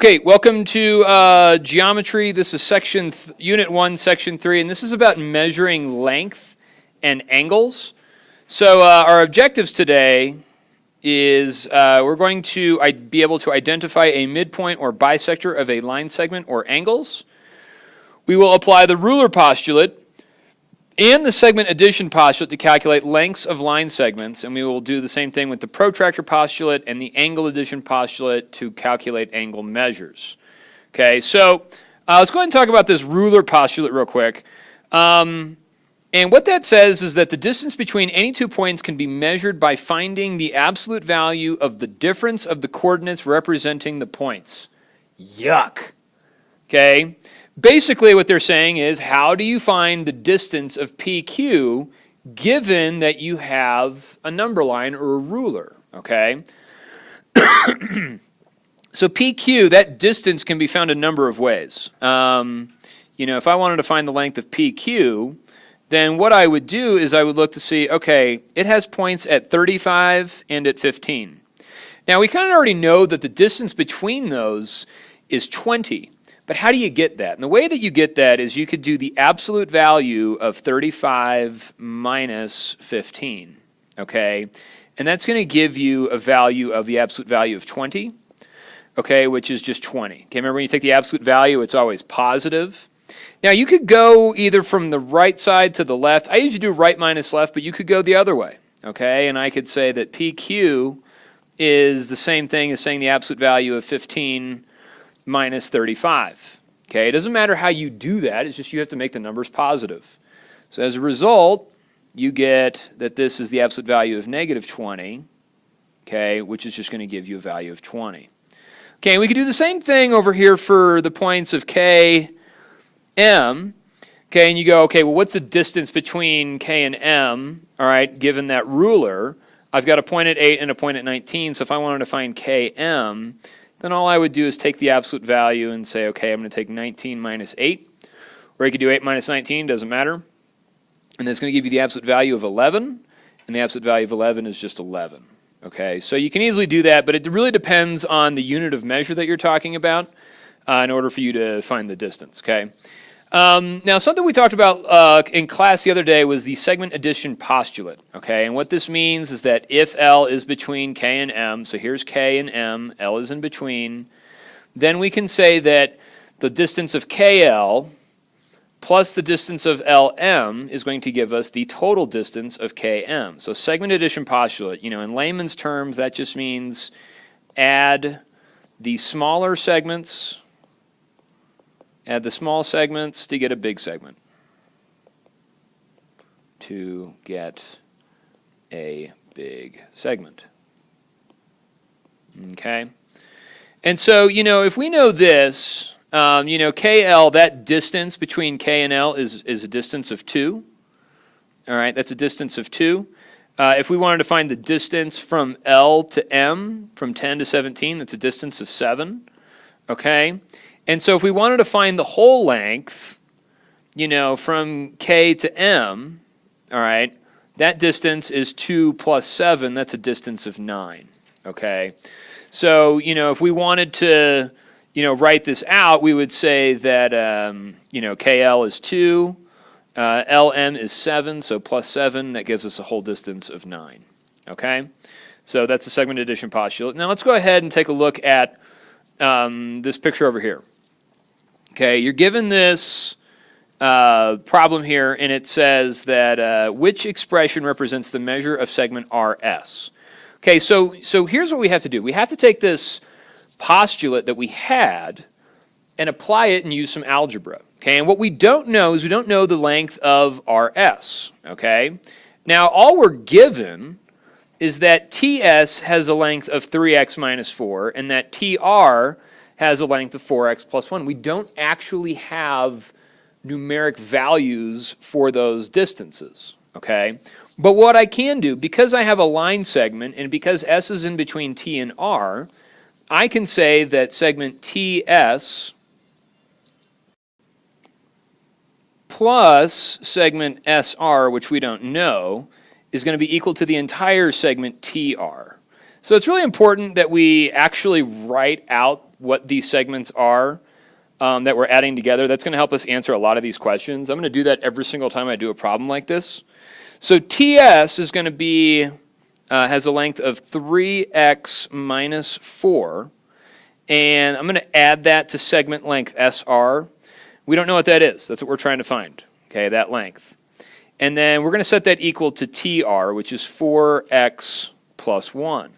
Okay, welcome to geometry. This is Unit 1, Section 3, and this is about measuring length and angles. So our objectives today is we're going to be able to identify a midpoint or bisector of a line segment or angles. We will apply the ruler postulate and the segment addition postulate to calculate lengths of line segments, and we will do the same thing with the protractor postulate and the angle addition postulate to calculate angle measures. Okay, so let's go ahead and talk about this ruler postulate real quick. And what that says is that the distance between any 2 points can be measured by finding the absolute value of the difference of the coordinates representing the points. Yuck. Okay. Basically what they're saying is, how do you find the distance of PQ given that you have a number line or a ruler, okay? So PQ, that distance can be found a number of ways. If I wanted to find the length of PQ, then what I would do is I would look to see, okay, it has points at 35 and at 15. Now we kind of already know that the distance between those is 20. But how do you get that? And the way that you get that is you could do the absolute value of 35 minus 15, okay? And that's going to give you a value of the absolute value of 20, okay, which is just 20. Okay, remember when you take the absolute value, it's always positive. Now you could go either from the right side to the left. I usually do right minus left, but you could go the other way, okay? And I could say that PQ is the same thing as saying the absolute value of 15 minus 35. Okay, it doesn't matter how you do that, it's just you have to make the numbers positive. So as a result, you get that this is the absolute value of negative 20, okay, which is just going to give you a value of 20. Okay, we could do the same thing over here for the points of K, M. Okay, and you go, okay, well, what's the distance between K and M, all right, given that ruler? I've got a point at 8 and a point at 19, so if I wanted to find KM, then all I would do is take the absolute value and say, okay, I'm going to take 19 minus 8, or you could do 8 minus 19, doesn't matter. And that's going to give you the absolute value of 11, and the absolute value of 11 is just 11. Okay, so you can easily do that, but it really depends on the unit of measure that you're talking about in order for you to find the distance, okay? Now, something we talked about in class the other day was the segment addition postulate, okay? And what this means is that if L is between K and M, so here's K and M, L is in between, then we can say that the distance of KL plus the distance of LM is going to give us the total distance of KM. So segment addition postulate, in layman's terms, that just means add the smaller segments. Add the small segments to get a big segment. To get a big segment. Okay? And so, if we know this, KL, that distance between K and L is a distance of 2. All right, that's a distance of 2. If we wanted to find the distance from L to M, from 10 to 17, that's a distance of 7. Okay? And so if we wanted to find the whole length, from K to M, all right, that distance is 2 plus 7. That's a distance of 9, okay? So, if we wanted to, write this out, we would say that, KL is 2, LM is 7, so plus 7, that gives us a whole distance of 9, okay? So that's the segment addition postulate. Now let's go ahead and take a look at this picture over here. Okay, you're given this problem here, and it says that which expression represents the measure of segment RS? Okay, so here's what we have to do. We have to take this postulate that we had and apply it and use some algebra. Okay, and what we don't know is we don't know the length of RS. Okay, now all we're given is that TS has a length of 3x minus 4, and that TR has a length of 4x plus 1. We don't actually have numeric values for those distances, okay? But what I can do, because I have a line segment and because S is in between T and R, I can say that segment TS plus segment SR, which we don't know, is going to be equal to the entire segment TR. So it's really important that we actually write out what these segments are that we're adding together. That's going to help us answer a lot of these questions. I'm going to do that every single time I do a problem like this. So TS is going to be, has a length of 3x minus 4. And I'm going to add that to segment length SR. We don't know what that is. That's what we're trying to find, okay, that length. And then we're going to set that equal to TR, which is 4x plus 1.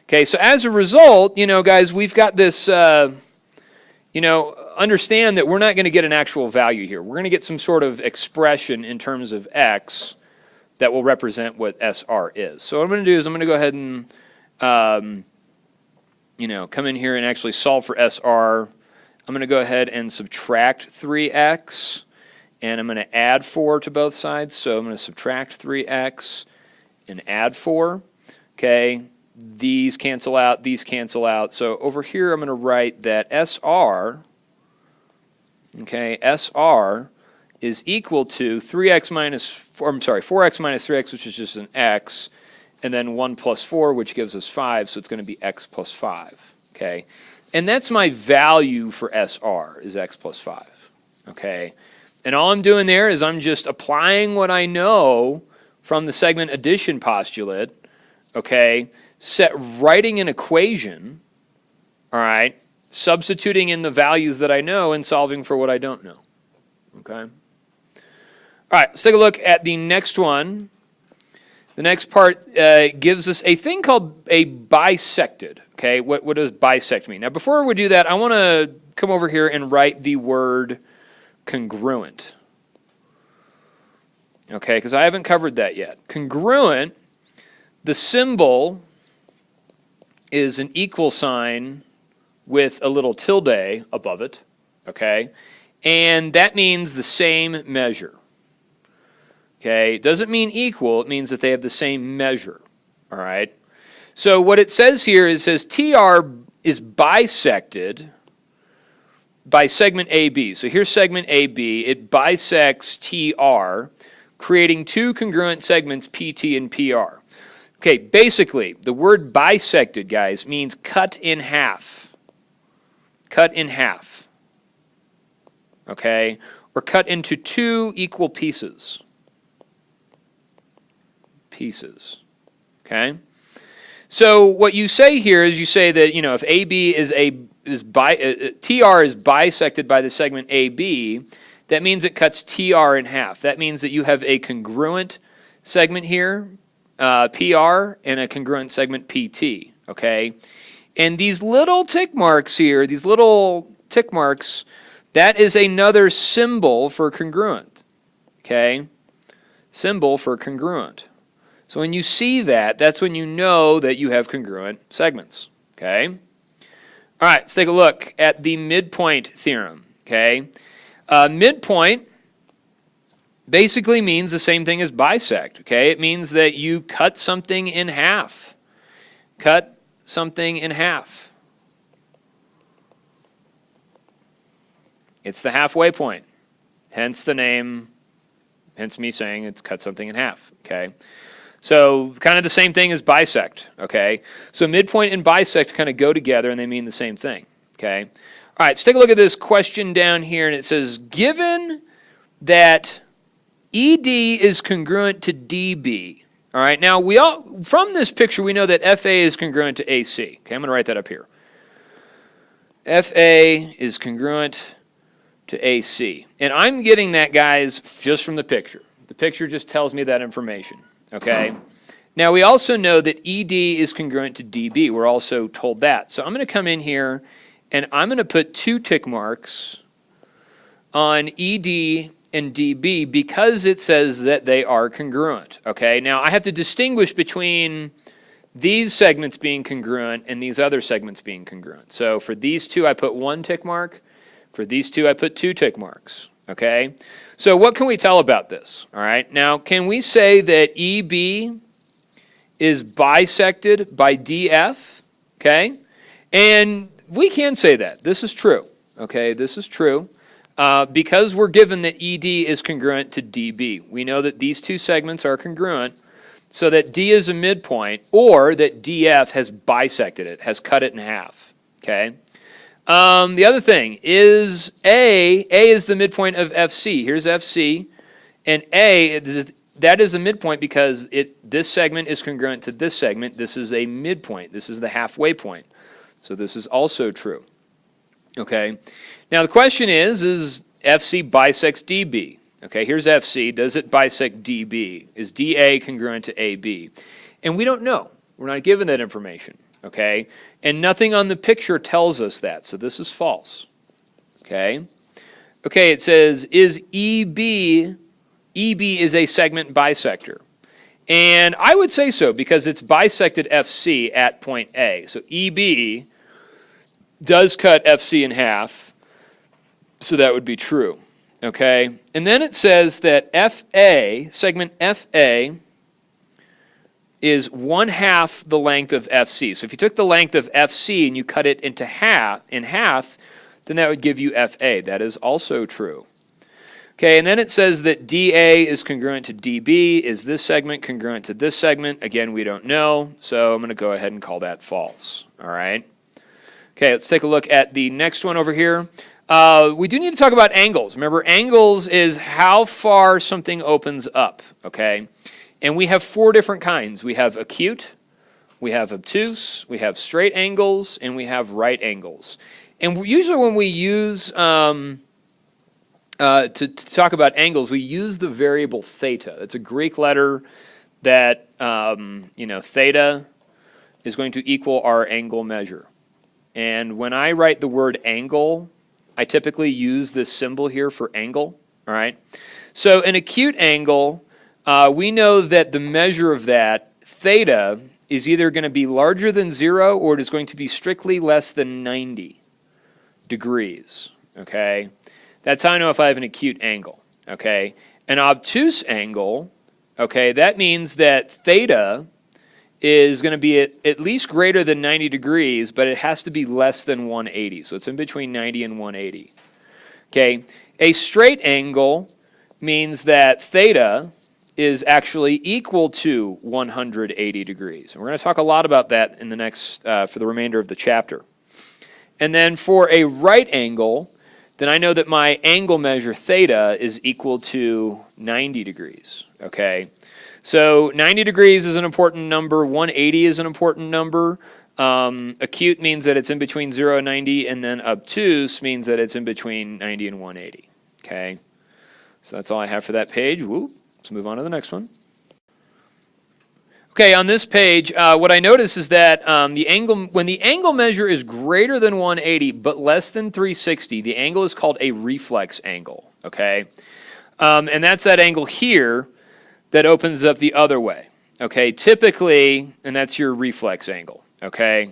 Okay, so as a result, guys, we've got this, understand that we're not going to get an actual value here. We're going to get some sort of expression in terms of x that will represent what SR is. So what I'm going to do is I'm going to go ahead and, come in here and actually solve for SR. I'm going to go ahead and subtract 3x, and I'm going to add 4 to both sides. So I'm going to subtract 3x and add 4. Okay, these cancel out, these cancel out. So over here I'm going to write that SR, okay, SR is equal to 4x minus 3x, which is just an x, and then 1 plus 4, which gives us 5, so it's going to be x plus 5, okay? And that's my value for SR, is x plus 5, okay? And all I'm doing there is I'm just applying what I know from the segment addition postulate, okay, writing an equation, all right, substituting in the values that I know and solving for what I don't know, okay? All right, let's take a look at the next one. The next part gives us a thing called a bisected. Okay, what does bisect mean? Now, before we do that, I want to come over here and write the word congruent. Okay, because I haven't covered that yet. Congruent, the symbol is an equal sign with a little tilde above it. Okay, and that means the same measure. Okay, it doesn't mean equal, it means that they have the same measure, all right? So what it says here is it says TR is bisected by segment AB. So here's segment AB, it bisects TR, creating two congruent segments PT and PR. Okay, basically, the word bisected, guys, means cut in half. Cut in half, okay? Or cut into two equal pieces. Okay? So what you say here is you say that, if AB TR is bisected by the segment AB, that means it cuts TR in half. That means that you have a congruent segment here, PR, and a congruent segment PT, okay? And these little tick marks here, that is another symbol for congruent, okay? Symbol for congruent. So when you see that, that's when you know that you have congruent segments, okay? All right, let's take a look at the midpoint theorem, okay? Midpoint basically means the same thing as bisect, okay? It means that you cut something in half. Cut something in half. It's the halfway point, hence the name, hence me saying it's cut something in half, okay? So kind of the same thing as bisect, okay? So midpoint and bisect kind of go together and they mean the same thing, okay? All right, let's take a look at this question down here, and it says, given that ED is congruent to DB, all right? Now, from this picture, we know that FA is congruent to AC. Okay, I'm going to write that up here. FA is congruent to AC. And I'm getting that, guys, just from the picture. The picture just tells me that information. Okay. Now we also know that ED is congruent to DB. We're also told that. So I'm going to come in here and I'm going to put 2 tick marks on ED and DB because it says that they are congruent. Okay. Now I have to distinguish between these segments being congruent and these other segments being congruent. So for these 2 I put 1 tick mark. For these 2 I put 2 tick marks. Okay. So what can we tell about this? All right. Now, can we say that EB is bisected by DF? Okay. And we can say that. This is true. Okay. This is true because we're given that ED is congruent to DB. We know that these 2 segments are congruent. so that D is a midpoint, or that DF has bisected it, has cut it in half, okay? The other thing is A is the midpoint of FC. Here's FC, and that is a midpoint because this segment is congruent to this segment. This is a midpoint. This is the halfway point. So this is also true, okay? Now the question is FC bisects DB? Okay, here's FC. Does it bisect DB? Is DA congruent to AB? And we don't know. We're not given that information, okay? And nothing on the picture tells us that, so this is false, okay? Okay, it says, is EB is a segment bisector? And I would say so, because it's bisected FC at point A. So EB does cut FC in half, so that would be true. Okay, and then it says that segment FA, is 1/2 the length of FC. So if you took the length of FC and you cut it in half, then that would give you FA. That is also true. Okay, and then it says that DA is congruent to DB. Is this segment congruent to this segment? Again, we don't know, so I'm going to go ahead and call that false. All right. Okay, let's take a look at the next one over here. We do need to talk about angles. Remember, angles is how far something opens up, okay? And we have 4 different kinds. We have acute, we have obtuse, we have straight angles, and we have right angles. And usually when we use, to talk about angles, we use the variable theta. It's a Greek letter that, theta is going to equal our angle measure. And when I write the word angle, I typically use this symbol here for angle, all right? So an acute angle, we know that the measure of that, theta, is either going to be larger than 0 or it is going to be strictly less than 90 degrees, okay? That's how I know if I have an acute angle, okay? An obtuse angle, okay, that means that theta is going to be at least greater than 90 degrees, but it has to be less than 180. So it's in between 90 and 180. Okay, a straight angle means that theta is actually equal to 180 degrees. And we're going to talk a lot about that in the next, for the remainder of the chapter. And then for a right angle, then I know that my angle measure theta is equal to 90 degrees, okay? So 90 degrees is an important number, 180 is an important number. Acute means that it's in between 0 and 90, and then obtuse means that it's in between 90 and 180, okay? So that's all I have for that page. Woo. Let's move on to the next one. Okay, on this page, what I notice is that when the angle measure is greater than 180 but less than 360, the angle is called a reflex angle, okay? And that's that angle here that opens up the other way, okay? Typically, and that's your reflex angle, okay?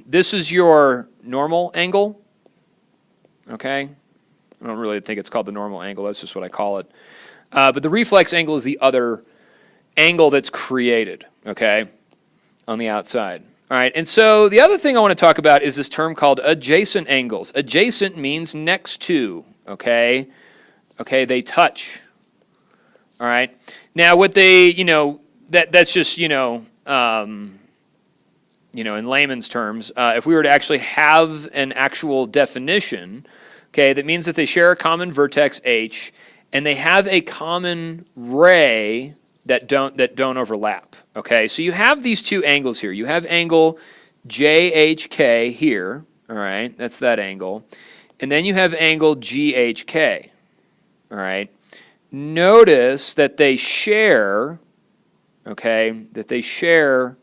This is your normal angle, okay? I don't really think it's called the normal angle, that's just what I call it. But the reflex angle is the other angle that's created, okay, on the outside. All right, and so the other thing I want to talk about is this term called adjacent angles. Adjacent means next to, okay? Okay, they touch, all right? Now, what they, that's just, in layman's terms, if we were to actually have an actual definition, okay, that means that they share a common vertex H, and they have a common ray that don't overlap, okay? So you have these two angles here. You have angle JHK here, all right? That's that angle. And then you have angle GHK, all right? Notice that they share, okay, that they share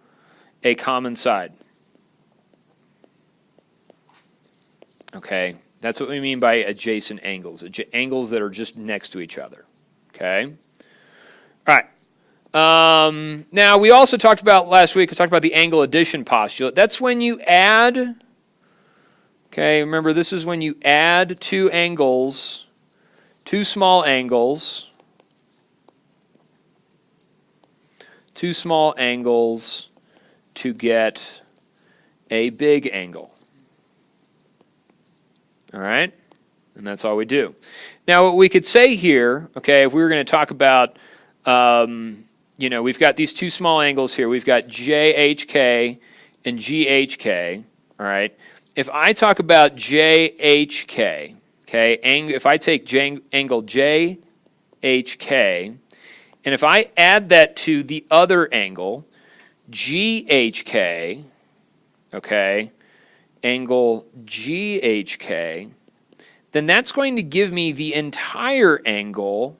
a common side. Okay, that's what we mean by adjacent angles, angles that are just next to each other, okay? All right. Now, we also talked about last week, we talked about the angle addition postulate. That's when you add, okay, remember this is when you add two angles, two small angles to get a big angle. All right? And that's all we do. Now, what we could say here, okay, if we were going to talk about we've got these two small angles here. We've got JHK and GHK, all right? If I talk about JHK, okay, if I take angle JHK, and if I add that to the other angle, GHK, okay, angle GHK, then that's going to give me the entire angle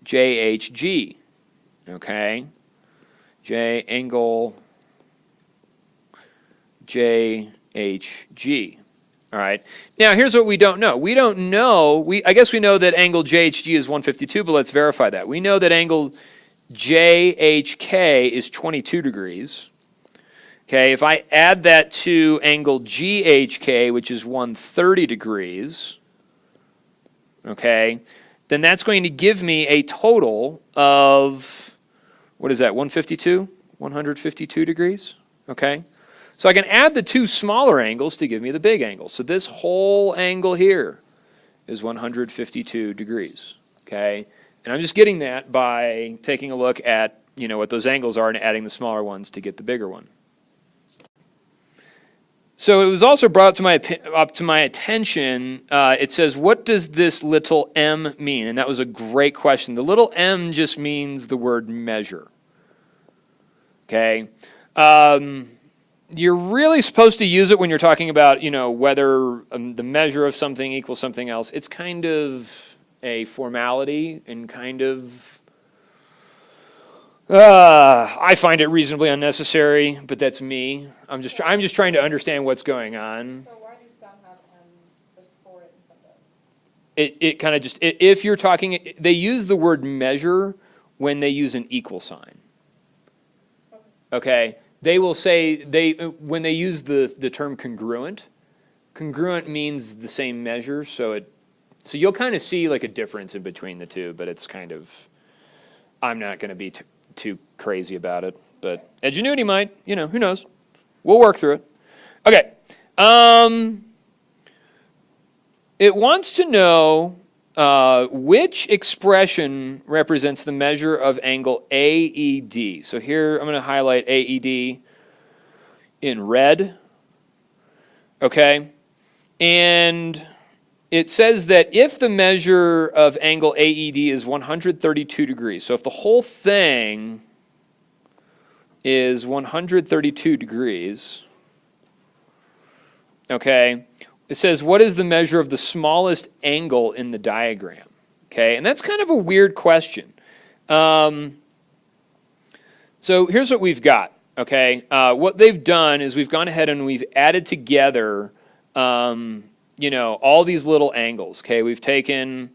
JHG, okay? Angle JHG. All right. Now, here's what we don't know. We don't know, I guess we know that angle JHG is 152, but let's verify that. We know that angle JHK is 22 degrees. Okay, if I add that to angle GHK, which is 130 degrees, okay, then that's going to give me a total of, what is that, 152? 152 degrees, okay? So I can add the two smaller angles to give me the big angle. So this whole angle here is 152 degrees, okay? And I'm just getting that by taking a look at, what those angles are and adding the smaller ones to get the bigger one. So it was also brought up to my attention, it says, what does this little m mean? And that was a great question. The little m just means the word measure, okay? You're really supposed to use it when you're talking about, whether the measure of something equals something else. It's kind of a formality and kind of, I find it reasonably unnecessary, but that's me. I'm just trying to understand what's going on. So why do some have m before it and some don't? It kind of just, if you're talking, they use the word measure when they use an equal sign. Okay? They will say, when they use the term congruent means the same measure, so you'll kind of see like a difference in between the two, but it's kind of, I'm not going to be too crazy about it, but Edgenuity might, who knows? We'll work through it. Okay. It wants to know which expression represents the measure of angle AED. So here I'm going to highlight AED in red. Okay. And it says that if the measure of angle AED is 132 degrees, so if the whole thing is 132 degrees, okay, it says, what is the measure of the smallest angle in the diagram? Okay, and that's kind of a weird question. So here's what we've got, okay? What they've done is we've gone ahead and we've added together all these little angles, okay? We've taken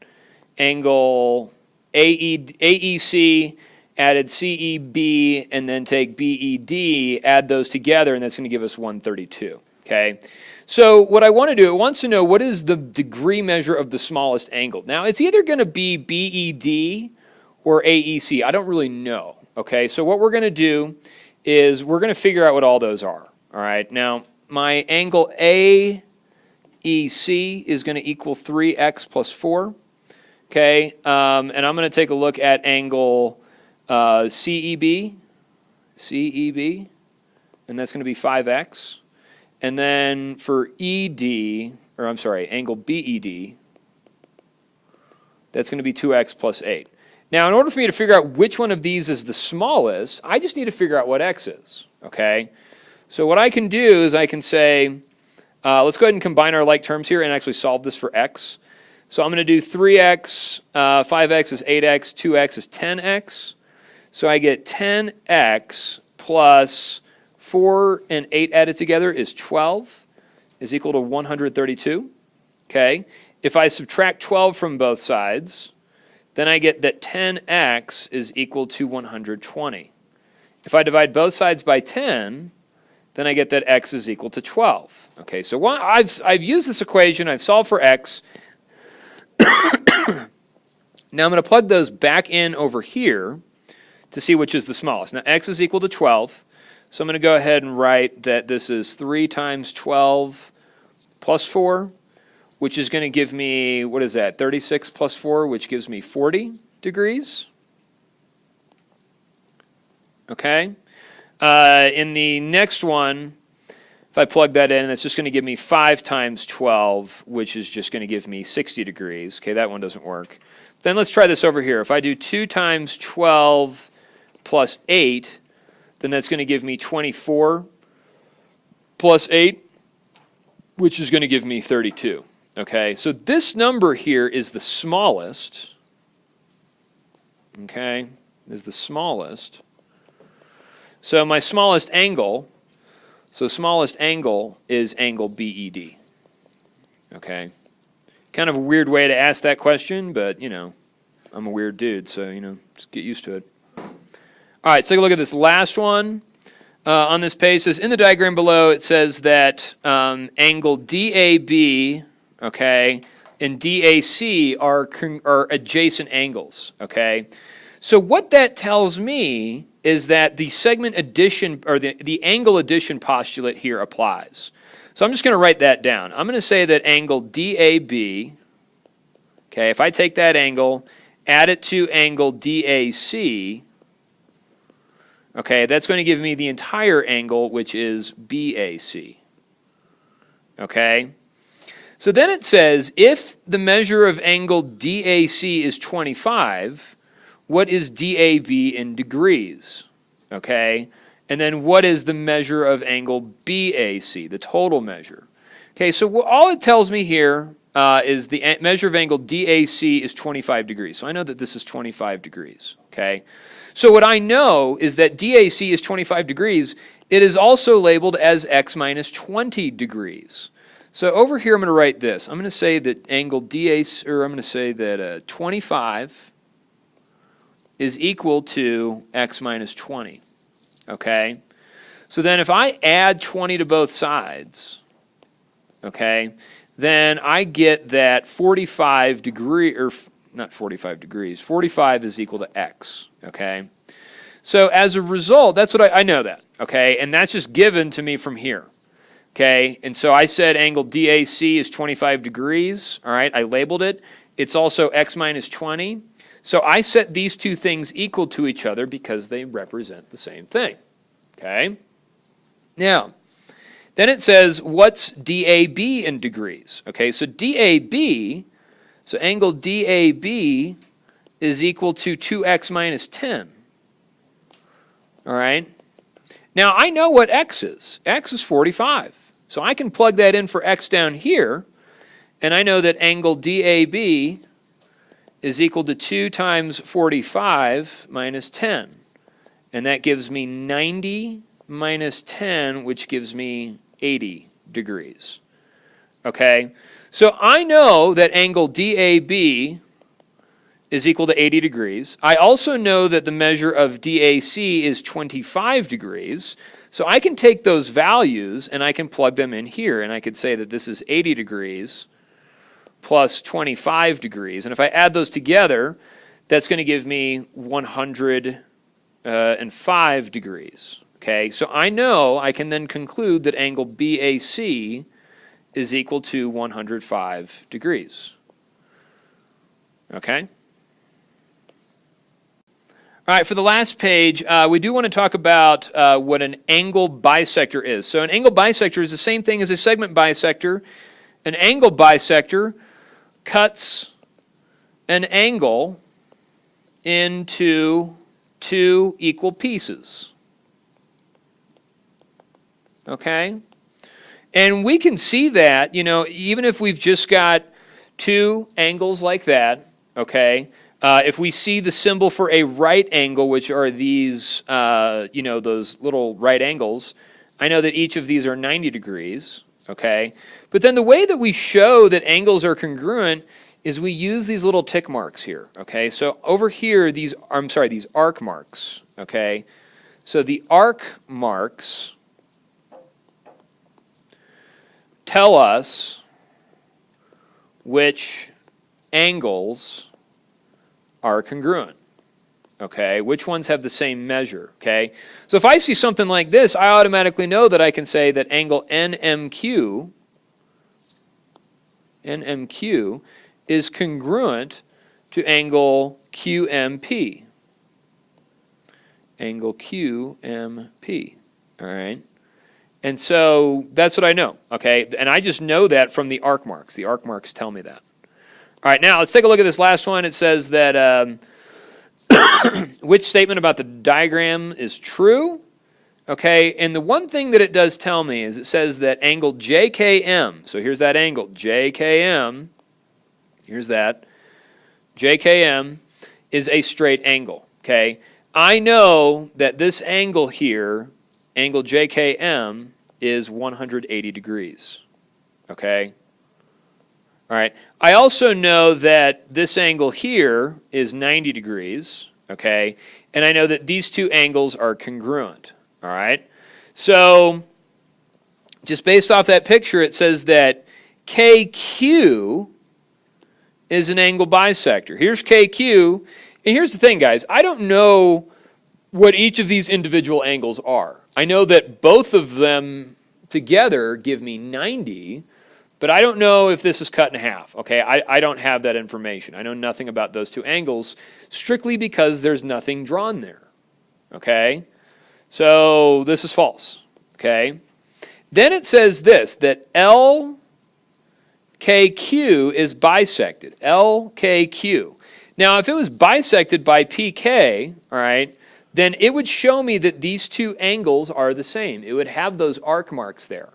angle AEC, added CEB, and then take BED, add those together, and that's going to give us 132, okay? So what I want to do, it wants to know what is the degree measure of the smallest angle. Now, it's either going to be BED or AEC. I don't really know, okay? So what we're going to do is we're going to figure out what all those are, all right? Now, my angle AEC is going to equal 3x plus 4, okay? And I'm going to take a look at angle CEB, and that's going to be 5x. And then for angle BED, that's going to be 2x plus 8. Now, in order for me to figure out which one of these is the smallest, I just need to figure out what x is, okay? So what I can do is I can say, let's go ahead and combine our like terms here and actually solve this for x. So I'm going to do 3x, 5x is 8x, 2x is 10x. So I get 10x plus 4 and 8 added together is 12, is equal to 132, okay? If I subtract 12 from both sides, then I get that 10x is equal to 120. If I divide both sides by 10, then I get that x is equal to 12. Okay, so I've used this equation, I've solved for x. Now I'm going to plug those back in over here to see which is the smallest. Now x is equal to 12. So I'm going to go ahead and write that this is 3 times 12 plus 4, which is going to give me, what is that, 36 plus 4, which gives me 40 degrees. okay? In the next one, if I plug that in, that's just going to give me 5 times 12, which is just going to give me 60 degrees. Okay, that one doesn't work. Then let's try this over here. If I do 2 times 12 plus 8, then that's going to give me 24 plus 8, which is going to give me 32. Okay, so this number here is the smallest. Okay, is the smallest. So my smallest angle, is angle BED. Okay, kind of a weird way to ask that question, but, you know, I'm a weird dude, so, you know, just get used to it. All right, let's take a look at this last one. On this page, it says, in the diagram below, it says that angle DAB, okay, and DAC are adjacent angles, okay? So what that tells me is that the segment addition, or the angle addition postulate here applies. So I'm just going to write that down. I'm going to say that angle DAB, okay, if I take that angle, add it to angle DAC, okay, that's going to give me the entire angle, which is BAC. Okay? So then it says, if the measure of angle DAC is 25, what is DAB in degrees? Okay? And then what is the measure of angle BAC, the total measure? Okay, so all it tells me here is the measure of angle DAC is 25 degrees. So I know that this is 25 degrees. Okay? So what I know is that DAC is 25 degrees. It is also labeled as x minus 20 degrees. So over here I'm going to write this. I'm going to say that angle DAC, or I'm going to say that 25 is equal to x minus 20. Okay? So then if I add 20 to both sides, okay, then I get that 45 is equal to x, okay? So as a result, that's what I know that, okay? And that's just given to me from here, okay? And so I said angle DAC is 25 degrees, all right? I labeled it. It's also x minus 20. So I set these two things equal to each other because they represent the same thing, okay? Now, then it says, what's DAB in degrees? Okay, so DAB, so angle DAB is equal to 2x minus 10. All right? Now, I know what x is. X is 45. So I can plug that in for x down here, and I know that angle DAB is equal to 2 times 45 minus 10. And that gives me 90 minus 10, which gives me 80 degrees. Okay? So I know that angle DAB is equal to 80 degrees. I also know that the measure of DAC is 25 degrees. So I can take those values and I can plug them in here, and I could say that this is 80 degrees plus 25 degrees. And if I add those together, that's going to give me 105 degrees. Okay, so I know I can then conclude that angle BAC is equal to 105 degrees. Okay? All right, for the last page, we do want to talk about what an angle bisector is. So an angle bisector is the same thing as a segment bisector. An angle bisector cuts an angle into two equal pieces. Okay? And we can see that, you know, even if we've just got two angles like that, okay, if we see the symbol for a right angle, which are these, you know, those little right angles, I know that each of these are 90 degrees, okay? But then the way that we show that angles are congruent is we use these little tick marks here, okay? So over here, these arc marks, okay? So the arc marks tell us which angles are congruent, okay? Which ones have the same measure, okay? So if I see something like this, I automatically know that I can say that angle NMQ is congruent to angle QMP. angle QMP, all right? And so that's what I know, okay? And I just know that from the arc marks. The arc marks tell me that. All right, now let's take a look at this last one. It says that which statement about the diagram is true? Okay, and the one thing that it does tell me is it says that angle JKM, so here's that angle, JKM, here's that, JKM is a straight angle, okay? I know that this angle here, angle JKM, is 180 degrees, okay? All right, I also know that this angle here is 90 degrees, okay? And I know that these two angles are congruent, all right? So just based off that picture, it says that KQ is an angle bisector. Here's KQ, and here's the thing, guys. I don't know what each of these individual angles are. I know that both of them together give me 90, but I don't know if this is cut in half, okay? I don't have that information. I know nothing about those two angles, strictly because there's nothing drawn there, okay? So this is false, okay? Then it says this, that LKQ is bisected, LKQ. Now, if it was bisected by PK, all right, then it would show me that these two angles are the same. It would have those arc marks there.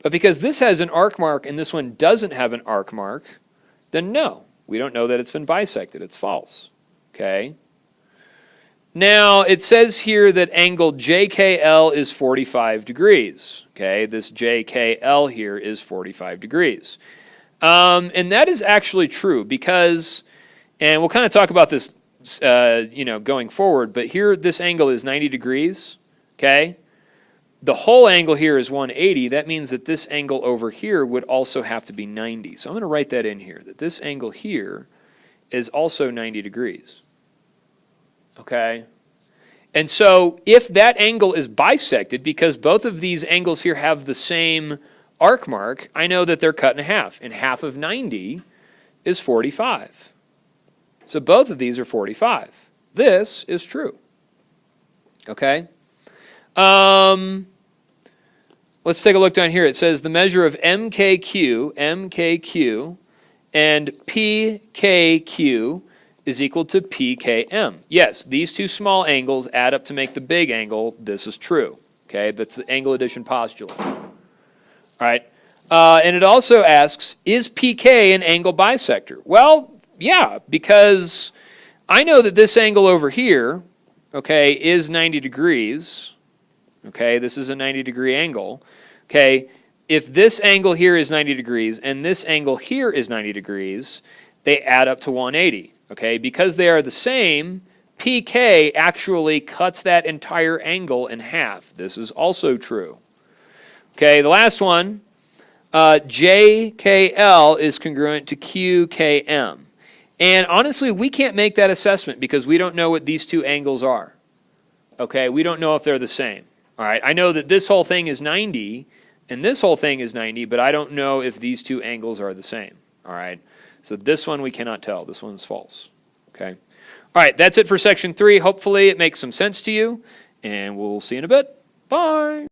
But because this has an arc mark and this one doesn't have an arc mark, then no, we don't know that it's been bisected. It's false, okay? Now, it says here that angle JKL is 45 degrees, okay? This JKL here is 45 degrees. And that is actually true because, and we'll kind of talk about this, going forward, but here this angle is 90 degrees, okay? The whole angle here is 180. That means that this angle over here would also have to be 90. So I'm going to write that in here, that this angle here is also 90 degrees. Okay? And so if that angle is bisected, because both of these angles here have the same arc mark, I know that they're cut in half. And half of 90 is 45. So both of these are 45. This is true. Okay? Let's take a look down here. It says the measure of MKQ, and PKQ is equal to PKM. Yes, these two small angles add up to make the big angle. This is true. Okay, that's the angle addition postulate. All right. And it also asks, is PK an angle bisector? Well, yeah, because I know that this angle over here, okay, is 90 degrees. Okay, this is a 90-degree angle. Okay, if this angle here is 90 degrees and this angle here is 90 degrees, they add up to 180. Okay, because they are the same, PK actually cuts that entire angle in half. This is also true. Okay, the last one, JKL is congruent to QKM. And honestly, we can't make that assessment because we don't know what these two angles are. Okay, we don't know if they're the same. All right, I know that this whole thing is 90 and this whole thing is 90, but I don't know if these two angles are the same. All right, so this one we cannot tell. This one's false. Okay. All right, that's it for section 3. Hopefully it makes some sense to you, and we'll see you in a bit. Bye.